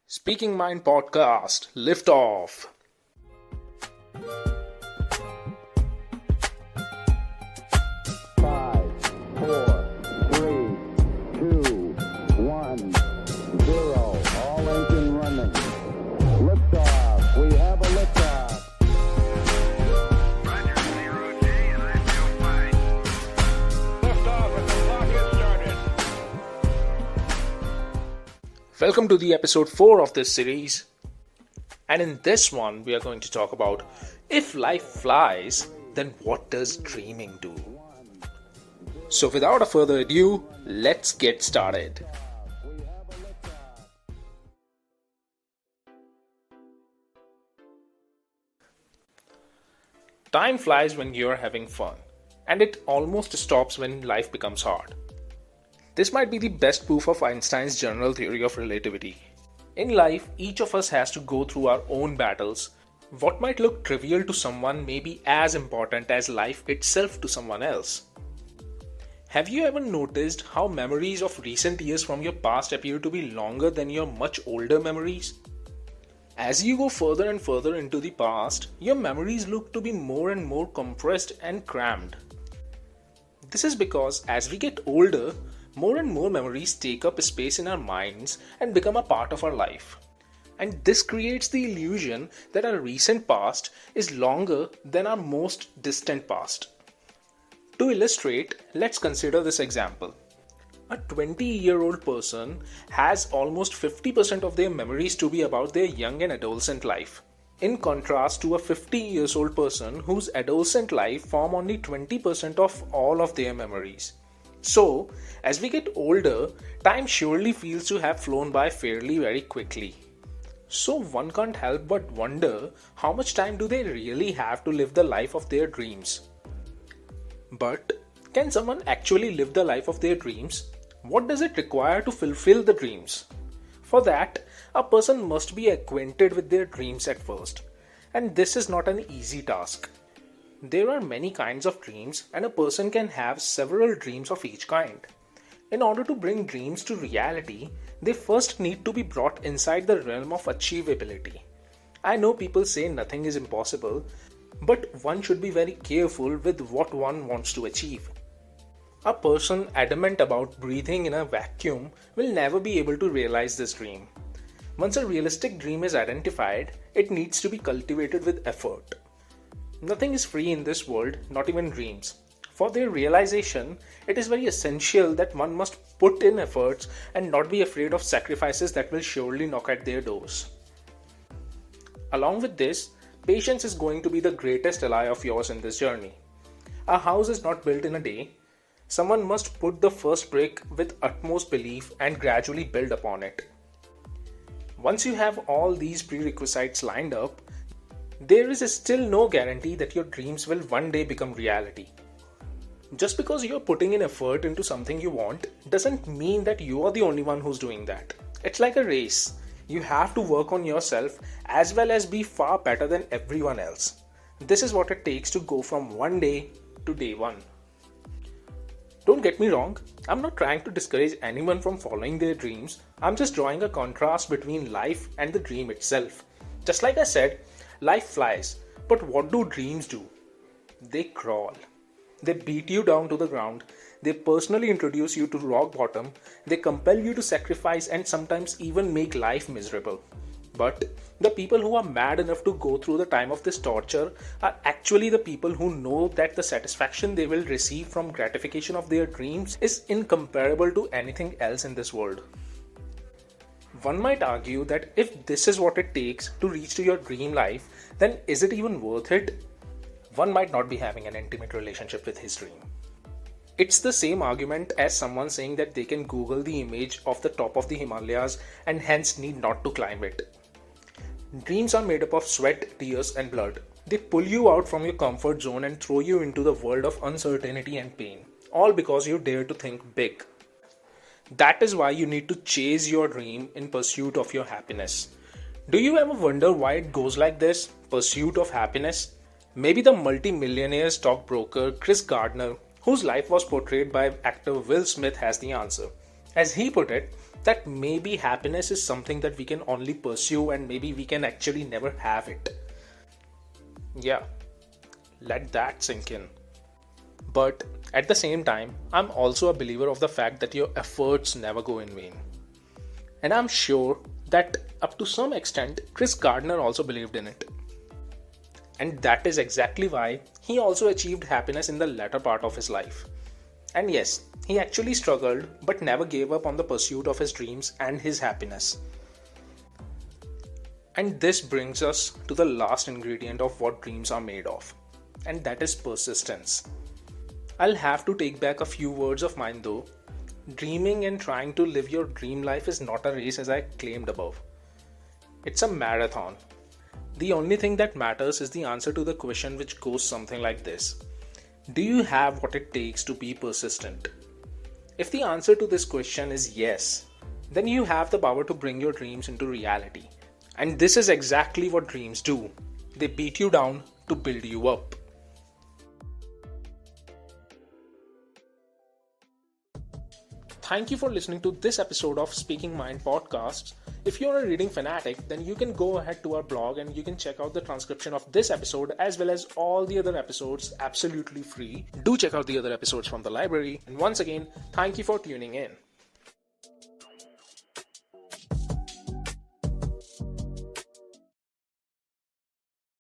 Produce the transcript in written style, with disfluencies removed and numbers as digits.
Speaking Mind Podcast, lift off. Five, four, three, two, one, zero. All engine running. Liftoff. We have a liftoff. Roger, 0G, and I feel fine. Liftoff and the clock has started. Welcome to the episode 4 of this series. And in this one, we are going to talk about if life flies, then what does dreaming do? So, without a further ado, let's get started. Time flies when you're having fun, and it almost stops when life becomes hard. This might be the best proof of Einstein's general theory of relativity. In life, each of us has to go through our own battles. What might look trivial to someone may be as important as life itself to someone else. Have you ever noticed how memories of recent years from your past appear to be longer than your much older memories? As you go further and further into the past, your memories look to be more and more compressed and crammed. This is because as we get older, more and more memories take up space in our minds and become a part of our life. And this creates the illusion that our recent past is longer than our most distant past. To illustrate, let's consider this example. A 20-year-old person has almost 50% of their memories to be about their young and adolescent life, in contrast to a 50-year-old person whose adolescent life form only 20% of all of their memories. So, as we get older, time surely feels to have flown by fairly very quickly. So one can't help but wonder how much time do they really have to live the life of their dreams? But can someone actually live the life of their dreams? What does it require to fulfill the dreams? For that, a person must be acquainted with their dreams at first. And this is not an easy task. There are many kinds of dreams, and a person can have several dreams of each kind. In order to bring dreams to reality, they first need to be brought inside the realm of achievability. I know people say nothing is impossible, but one should be very careful with what one wants to achieve. A person adamant about breathing in a vacuum will never be able to realize this dream. Once a realistic dream is identified, it needs to be cultivated with effort. Nothing is free in this world, not even dreams. For their realization, it is very essential that one must put in efforts and not be afraid of sacrifices that will surely knock at their doors. Along with this, patience is going to be the greatest ally of yours in this journey. A house is not built in a day. Someone must put the first brick with utmost belief and gradually build upon it. Once you have all these prerequisites lined up, there is still no guarantee that your dreams will one day become reality. Just because you are putting in effort into something you want doesn't mean that you are the only one who's doing that. It's like a race. You have to work on yourself as well as be far better than everyone else. This is what it takes to go from one day to day one. Don't get me wrong, I'm not trying to discourage anyone from following their dreams. I'm just drawing a contrast between life and the dream itself. Just like I said, life flies, but what do dreams do? They crawl. They beat you down to the ground. They personally introduce you to rock bottom. They compel you to sacrifice and sometimes even make life miserable. But the people who are mad enough to go through the time of this torture are actually the people who know that the satisfaction they will receive from gratification of their dreams is incomparable to anything else in this world. One might argue that if this is what it takes to reach to your dream life, then is it even worth it? One might not be having an intimate relationship with his dream. It's the same argument as someone saying that they can Google the image of the top of the Himalayas and hence need not to climb it. Dreams are made up of sweat, tears, and blood. They pull you out from your comfort zone and throw you into the world of uncertainty and pain, all because you dare to think big. That is why you need to chase your dream in pursuit of your happiness. Do you ever wonder why it goes like this? Pursuit of happiness? Maybe the multi-millionaire stockbroker Chris Gardner, whose life was portrayed by actor Will Smith, has the answer. As he put it, that maybe happiness is something that we can only pursue and maybe we can actually never have it. Yeah, let that sink in. But at the same time, I'm also a believer of the fact that your efforts never go in vain. And I'm sure that up to some extent, Chris Gardner also believed in it. And that is exactly why he also achieved happiness in the latter part of his life. And yes, he actually struggled but never gave up on the pursuit of his dreams and his happiness. And this brings us to the last ingredient of what dreams are made of, and that is persistence. I'll have to take back a few words of mine though. Dreaming and trying to live your dream life is not a race as I claimed above. It's a marathon. The only thing that matters is the answer to the question, which goes something like this: do you have what it takes to be persistent? If the answer to this question is yes, then you have the power to bring your dreams into reality. And this is exactly what dreams do. They beat you down to build you up. Thank you for listening to this episode of Speaking Mind Podcasts. If you're a reading fanatic, then you can go ahead to our blog and you can check out the transcription of this episode as well as all the other episodes absolutely free. Do check out the other episodes from the library. And once again, thank you for tuning in.